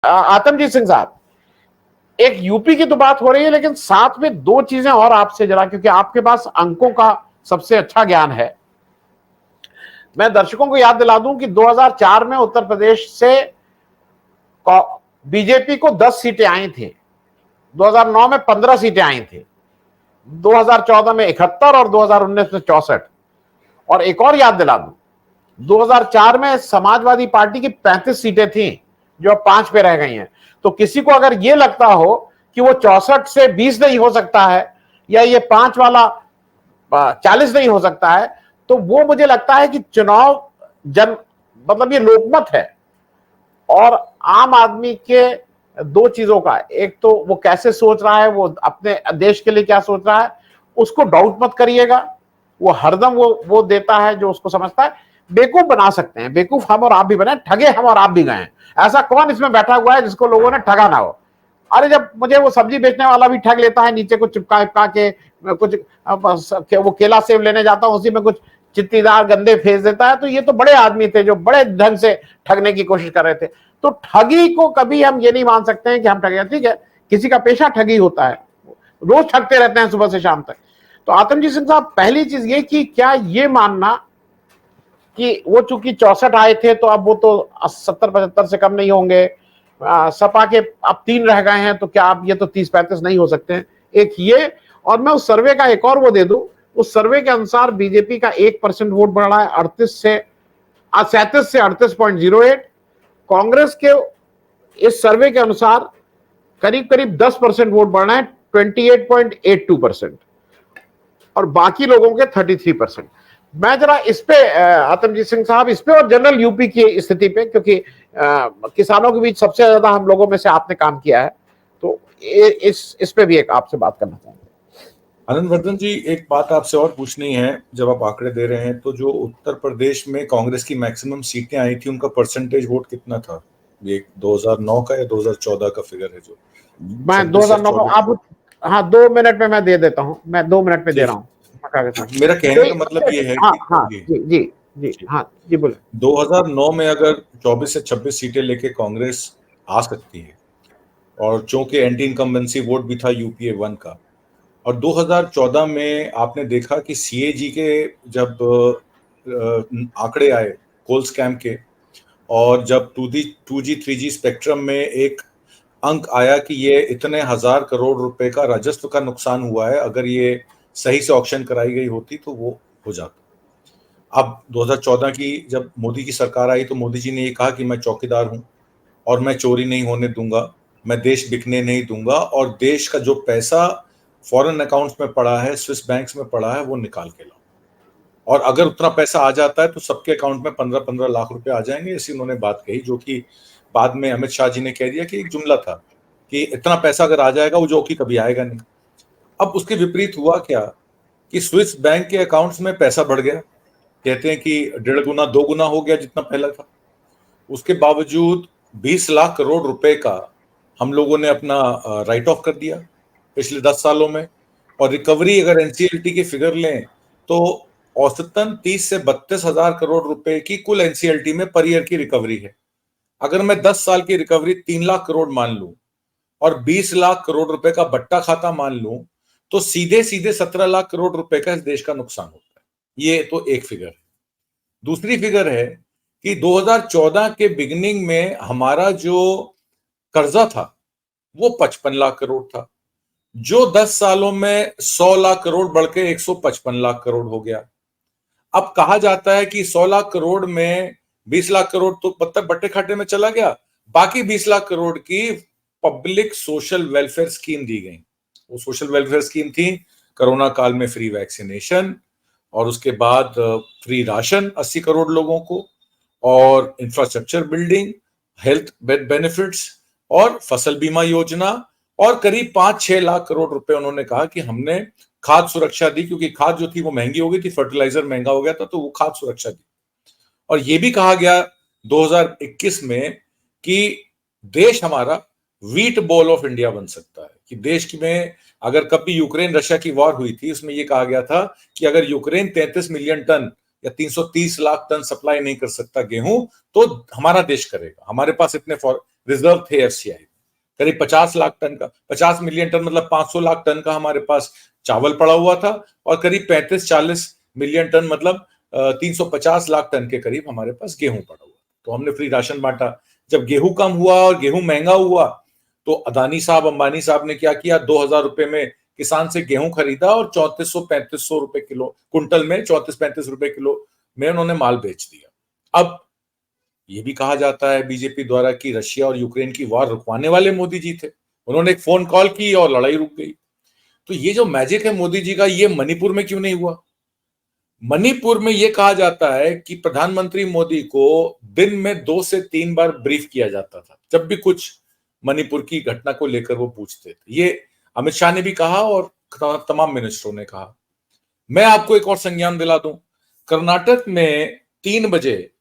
आतमजीत सिंह साहब, एक यूपी की तो बात हो रही है, लेकिन साथ में दो चीजें और आपसे जरा, क्योंकि आपके पास अंकों का सबसे अच्छा ज्ञान है। मैं दर्शकों को याद दिला दूं कि 2004 में उत्तर प्रदेश से बीजेपी को 10 सीटें आई थी, 2009 में 15 सीटें आई थी, 2014 में 71 और 2019 में 64। और एक और याद दिला दूं, 2004 में समाजवादी पार्टी की 35 सीटें थीं जो अब 5 पे रह गई हैं। तो किसी को अगर यह लगता हो कि वो 64 से 20 नहीं हो सकता है, या ये 5 वाला 40 नहीं हो सकता है, तो वो मुझे लगता है कि चुनाव मतलब ये लोकमत है, और आम आदमी के दो चीजों का, एक तो वो कैसे सोच रहा है, वो अपने देश के लिए क्या सोच रहा है, उसको डाउट मत करिएगा। वो हरदम वो देता है जो उसको समझता है। बेवकूफ बना सकते हैं, बेवकूफ हम और आप भी बने, ठगे हम और आप भी गए हैं। ऐसा कौन इसमें बैठा हुआ है जिसको लोगों ने ठगा ना हो? अरे जब मुझे वो सब्जी बेचने वाला भी ठग लेता है, नीचे कुछ चिपका के कुछ, वो केला सेब लेने जाता हूं, उसी में कुछ चित्तीदार गंदे फेंस देता है, तो ये तो बड़े आदमी थे जो बड़े ढंग से ठगने की कोशिश कर रहे थे। तो ठगी को कभी हम ये नहीं मान सकते हैं कि हम ठगे। ठीक है, किसी का पेशा ठगी होता है, रोज ठगते रहते हैं सुबह से शाम तक। तो आतमजीत सिंह साहब, पहली चीज ये कि क्या ये मानना कि वो चूंकि 64 आए थे तो अब वो तो 70-75 से कम नहीं होंगे, सपा के अब 3 रह गए हैं, तो क्या अब ये तो 30-35 नहीं हो सकते हैं? एक ये, और मैं उस सर्वे का एक और वो दे दूं, उस सर्वे के अनुसार बीजेपी का 1% वोट बढ़ रहा है, 37 से 38.08। कांग्रेस के इस सर्वे के अनुसार करीब करीब 10% वोट बढ़ना है, 28.82%, और बाकी लोगों के 33%। मैं जरा इस पे आतमजीत सिंह साहब, इस पे और जनरल यूपी की स्थिति पे, क्योंकि किसानों के बीच सबसे ज्यादा हम लोगों में से आपने काम किया है, तो इस पे भी एक आपसे बात करना चाहूंगा। आनंद वर्धन जी, एक बात आपसे और पूछनी है। जब आप आंकड़े दे रहे हैं तो जो उत्तर प्रदेश में कांग्रेस की मैक्सिमम सीटें आई थी, उनका परसेंटेज वोट कितना था? ये 2009 का या 2014 का फिगर है? जो मैं 2009 का, आप हाँ 2 मिनट में मैं दे देता हूँ, मैं 2 मिनट में दे रहा हूँ। मेरा कहने का मतलब ये है हाँ कि हाँ जी जी जी हाँ जी बोले। 2009 में अगर 24 से 26 सीटें लेके कांग्रेस आ सकती है, और चूंकि एंटी इनकम्बेंसी वोट भी था यूपीए 1 का, और 2014 में आपने देखा कि सीएजी के जब आंकड़े आए कोल स्कैम के, और जब 2G 3G स्पेक्ट्रम में एक अंक आया कि ये इतने हजार करोड़ रुपए का राजस्व का नुकसान हुआ है, अगर ये सही से ऑक्शन कराई गई होती तो वो हो जाता। अब 2014 की जब मोदी की सरकार आई तो मोदी जी ने ये कहा कि मैं चौकीदार हूं और मैं चोरी नहीं होने दूंगा, मैं देश बिकने नहीं दूंगा, और देश का जो पैसा फॉरेन अकाउंट्स में पड़ा है, स्विस बैंक्स में पड़ा है, वो निकाल के लाओ। और अगर उतना पैसा आ जाता है तो सबके अकाउंट में 15-15 लाख रुपए आ जाएंगे। ऐसी उन्होंने बात कही, जो कि बाद में अमित शाह जी ने कह दिया कि एक जुमला था कि इतना पैसा अगर आ जाएगा वो जो कि कभी आएगा नहीं। अब उसके विपरीत हुआ क्या कि स्विस बैंक के अकाउंट्स में पैसा बढ़ गया, कहते हैं कि 1.5 गुना 2 गुना हो गया जितना पहला था। उसके बावजूद 20 लाख करोड़ रुपए का हम लोगों ने अपना राइट ऑफ कर दिया पिछले 10 सालों में। और रिकवरी अगर एनसीएलटी की फिगर लें तो औसतन 30 से 32 हजार करोड़ रुपए की कुल एनसीएलटी में पर ईयर की रिकवरी है। अगर मैं 10 साल की रिकवरी 3 लाख करोड़ मान लूं और 20 लाख करोड़ रुपए का बट्टा खाता मान लूं, तो सीधे सीधे 17 लाख करोड़ रुपए का इस देश का नुकसान होता है। ये तो एक फिगर है। दूसरी फिगर है कि 2014 के बिगिनिंग में हमारा जो कर्जा था वो 55 लाख करोड़ था, जो 10 सालों में 100 लाख करोड़ बढ़ के 155 लाख करोड़ हो गया। अब कहा जाता है कि 100 लाख करोड़ में 20 लाख करोड़ तो पत्थर बट्टे खाटे में चला गया, बाकी 20 लाख करोड़ की पब्लिक सोशल वेलफेयर स्कीम दी गई। वो सोशल वेलफेयर स्कीम थी कोरोना काल में फ्री वैक्सीनेशन, और उसके बाद फ्री राशन 80 करोड़ लोगों को, और इंफ्रास्ट्रक्चर बिल्डिंग, हेल्थ बेनिफिट्स, और फसल बीमा योजना, और करीब 5-6 लाख करोड़ रुपए उन्होंने कहा कि हमने खाद सुरक्षा दी, क्योंकि खाद जो थी वो महंगी हो गई थी, फर्टिलाइजर महंगा हो गया था, तो वो खाद सुरक्षा दी। और ये भी कहा गया 2021 में कि देश हमारा व्हीट बॉल ऑफ इंडिया बन सकता है, कि देश में अगर कभी यूक्रेन रशिया की वॉर हुई थी, उसमें यह कहा गया था कि अगर यूक्रेन 33 मिलियन टन या 330 लाख टन सप्लाई नहीं कर सकता गेहूं, तो हमारा देश करेगा। हमारे पास इतने रिजर्व थे एफसीआई, करीब 50 लाख टन का, 50 मिलियन टन मतलब 500 लाख टन का हमारे पास चावल पड़ा हुआ था, और करीब 35-40 मिलियन टन मतलब 350 लाख टन के करीब हमारे पास गेहूं पड़ा हुआ। तो हमने फ्री राशन बांटा। जब गेहूं कम हुआ और गेहूं महंगा हुआ तो अदानी साहब, अंबानी साहब ने क्या किया, 2000 रुपए में किसान से गेहूं खरीदा और 3400-3500 रुपए किलो, कुंटल में 34-35 रुपए किलो में उन्होंने माल बेच दिया। अब ये भी कहा जाता है बीजेपी द्वारा कि रशिया और यूक्रेन की वॉर रुकवाने वाले मोदी जी थे, उन्होंने एक फोन कॉल की और लड़ाई रुक गई। तो ये जो मैजिक है मोदी जी का, ये मणिपुर में क्यों नहीं हुआ? मणिपुर में ये कहा जाता है कि प्रधानमंत्री मोदी को दिन में 2 से 3 बार ब्रीफ किया जाता था, जब भी कुछ मणिपुर की घटना को लेकर वो पूछते थे। ये अमित शाह ने भी कहा और तमाम मिनिस्टरों ने कहा। मैं आपको एक और संज्ञान दिला दूं, कर्नाटक में 3 बजे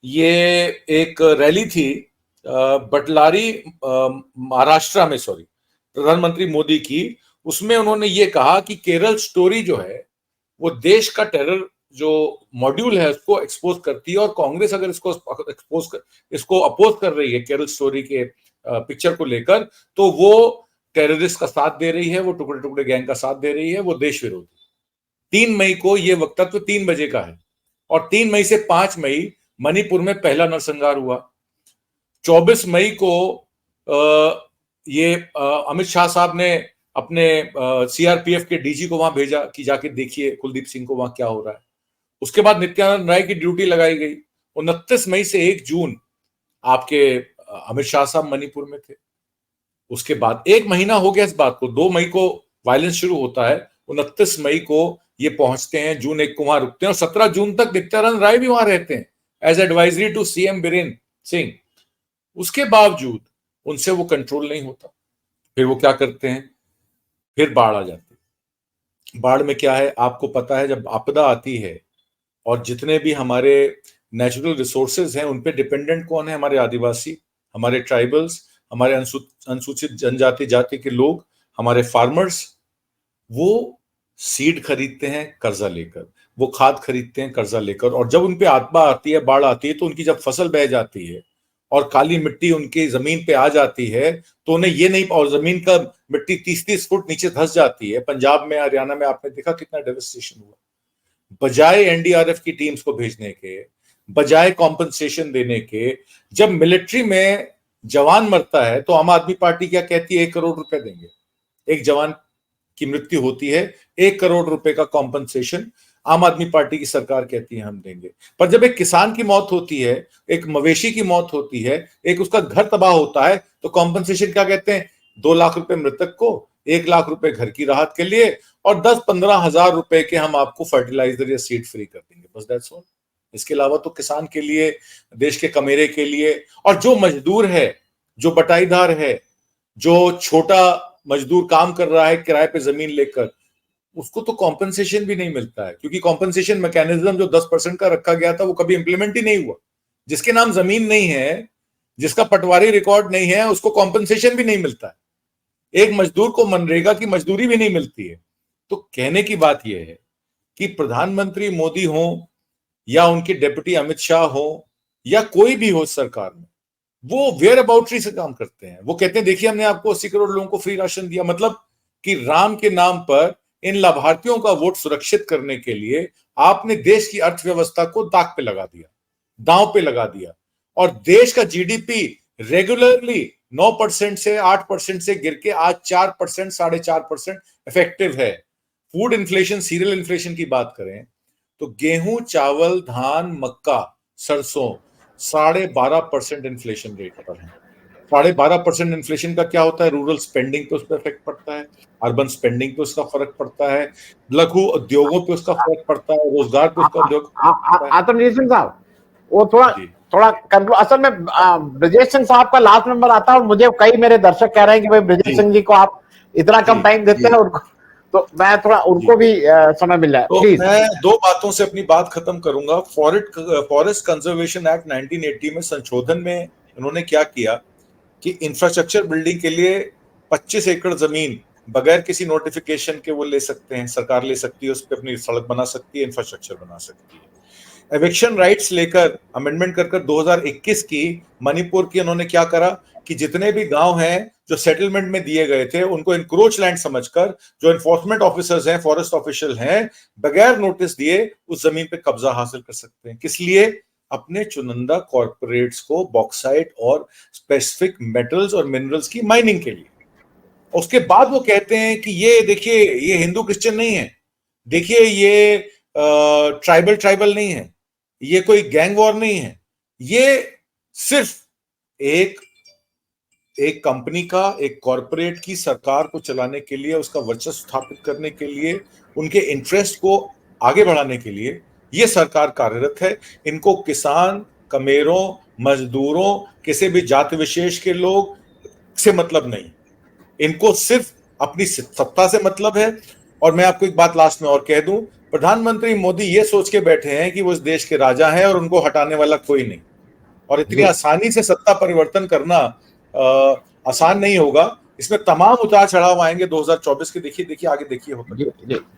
ये एक रैली थी बटलारी, महाराष्ट्र में, सॉरी, प्रधानमंत्री मोदी की। उसमें उन्होंने ये कहा कि केरल स्टोरी जो है वो देश का टेरर जो मॉड्यूल है उसको एक्सपोज करती है, और कांग्रेस अगर इसको अपोज कर रही है केरल स्टोरी के पिक्चर को लेकर, तो वो टेररिस्ट का साथ दे रही है, वो टुकड़े टुकड़े गैंग का साथ दे रही है, वो देश विरोधी। 3 मई को ये वक्तव्य 3 बजे का है, और 3 मई से 5 मई मणिपुर में पहला नरसंहार हुआ। 24 मई को ये अमित शाह साहब ने अपने सीआरपीएफ के डीजी को वहां भेजा कि जाके देखिए कुलदीप सिंह को वहां क्या हो रहा है। उसके बाद नित्यानंद राय की ड्यूटी लगाई गई। 29 मई से 1 जून आपके अमित शाह साहब मणिपुर में थे। उसके बाद 1 महीना हो गया इस बात को, 2 मई को वायलेंस शुरू होता है, 29 मई को ये पहुंचते हैं, जून 1 को वहां रुकते हैं, और 17 जून तक नित्यानंद राय भी वहां रहते हैं as advisory to CM Biren Singh. उसके बावजूद उनसे वो कंट्रोल नहीं होता। फिर वो क्या करते हैं, फिर बाढ़ आ जाती है। बाढ़ में क्या है आपको पता है, जब आपदा आती है और जितने भी हमारे नेचुरल रिसोर्सेज हैं उन पे डिपेंडेंट कौन है, हमारे आदिवासी, हमारे ट्राइबल्स, हमारे अनुसूचित जनजाति जाति के लोग, हमारे फार्मर्स। वो सीड खरीदते हैं कर्जा लेकर, वो खाद खरीदते हैं कर्जा लेकर, और जब उन पे आपदा आती है, बाढ़ आती है, तो उनकी जब फसल बह जाती है और काली मिट्टी उनकी जमीन पे आ जाती है, तो उन्हें ये नहीं, और जमीन का मिट्टी 30-30 फुट नीचे धंस जाती है। पंजाब में, हरियाणा में आपने देखा कितना डेवस्टेशन हुआ। बजाय एनडीआरएफ की टीम्स को भेजने के, बजाय कॉम्पनसेशन देने के, जब मिलिट्री में जवान मरता है तो आम आदमी पार्टी क्या कहती है, 1 करोड़ रुपए देंगे। एक जवान की मृत्यु होती है, 1 करोड़ रुपए का कॉम्पनसेशन आम आदमी पार्टी की सरकार कहती है हम देंगे। पर जब एक किसान की मौत होती है, एक मवेशी की मौत होती है, एक उसका घर तबाह होता है, तो कॉम्पनसेशन क्या कहते हैं, 2 लाख रुपए मृतक को, 1 लाख रुपए घर की राहत के लिए, और 10-15 हजार रुपए के हम आपको फर्टिलाइजर या सीड फ्री कर देंगे, बस दैट्स ऑल। इसके अलावा तो किसान के लिए, देश के कमेरे के लिए, और जो मजदूर है, जो बटाईदार है, जो छोटा मजदूर काम कर रहा है किराए पे जमीन लेकर, उसको तो कॉम्पनसेशन भी नहीं मिलता है, क्योंकि कॉम्पनसेशन मैकेनिज्म जो 10% का रखा गया था वो कभी इंप्लीमेंट ही नहीं हुआ। जिसके नाम जमीन नहीं है, जिसका पटवारी रिकॉर्ड नहीं है, उसको कॉम्पनसेशन भी नहीं मिलता है। एक मजदूर को मनरेगा की मजदूरी भी नहीं मिलती है। तो कहने की बात यह है कि प्रधानमंत्री मोदी हो या उनके डेप्यूटी अमित शाह हो या कोई भी हो सरकार में, वो वेयर अबाउटरी से काम करते हैं। वो कहते हैं देखिए हमने आपको 80 करोड़ लोगों को फ्री राशन दिया, मतलब कि राम के नाम पर इन लाभार्थियों का वोट सुरक्षित करने के लिए आपने देश की अर्थव्यवस्था को दांव पे लगा दिया, दांव पे लगा दिया। और देश का जीडीपी रेगुलरली 9% से 8% से गिर के आज 4%, 4.5% इफेक्टिव है। फूड इन्फ्लेशन, सीरियल इन्फ्लेशन की बात करें तो गेहूं, चावल, धान, मक्का, सरसों 12.5% इन्फ्लेशन रेट पर है। 12.5% इन्फ्लेशन का क्या होता है, रूरल स्पेंडिंग पे उस पर इफेक्ट पड़ता है, अर्बन स्पेंडिंग पे उसका फर्क पड़ता है, लघु उद्योगों पे उसका फर्क पड़ता है, रोजगार पे उसका उद्योग आतंकजीत सिंह साहब, वो थोड़ा असल में ब्रजेश सिंह साहब का लास्ट नंबर आता है, और मुझे कई मेरे दर्शक कह रहे हैं कि भाई ब्रजेश सिंह जी को आप इतना कम टाइम देते हैं उनको, तो मैं थोड़ा उनको भी समय मिल जाए। तो मैं 2 बातों से अपनी बात खत्म करूंगा। फॉरेस्ट कंजर्वेशन एक्ट 1980 में संशोधन में उन्होंने क्या किया कि इंफ्रास्ट्रक्चर बिल्डिंग के लिए 25 एकड़ जमीन बगैर किसी नोटिफिकेशन के वो ले सकते हैं, सरकार ले सकती है, उस पर अपनी सड़क बना सकती है, इंफ्रास्ट्रक्चर बना सकती है। एविक्शन राइट्स लेकर अमेंडमेंट कर 2021 की मणिपुर की उन्होंने क्या करा, कि जितने भी गांव हैं जो सेटलमेंट में दिए गए थे उनको इंक्रोच लैंड समझकर जो एनफोर्समेंट ऑफिसर्स हैं, फॉरेस्ट ऑफिशियल हैं, बगैर नोटिस दिए उस जमीन पे कब्जा हासिल कर सकते हैं। किस लिए? अपने चुनिंदा कॉर्पोरेट्स को बॉक्साइट और स्पेसिफिक मेटल्स और मिनरल्स की माइनिंग के लिए। उसके बाद वो कहते हैं कि ये देखिए, ये हिंदू क्रिश्चियन नहीं है, देखिए ये ट्राइबल नहीं है, ये कोई गैंग वॉर नहीं है, ये सिर्फ एक कंपनी का, एक कॉर्पोरेट की सरकार को चलाने के लिए, उसका वर्चस्व स्थापित करने के लिए, उनके इंटरेस्ट को आगे बढ़ाने के लिए ये सरकार कार्यरत है। इनको किसान, कमेरों, मजदूरों, किसी भी जाति विशेष के लोग से मतलब नहीं, इनको सिर्फ अपनी सत्ता से मतलब है। और मैं आपको एक बात लास्ट में और कह दूं, प्रधानमंत्री मोदी ये सोच के बैठे हैं कि वो इस देश के राजा हैं और उनको हटाने वाला कोई नहीं, और इतनी आसानी से सत्ता परिवर्तन करना आसान नहीं होगा। इसमें तमाम उतार चढ़ाव आएंगे 2024 के। देखिए आगे देखिए होगा।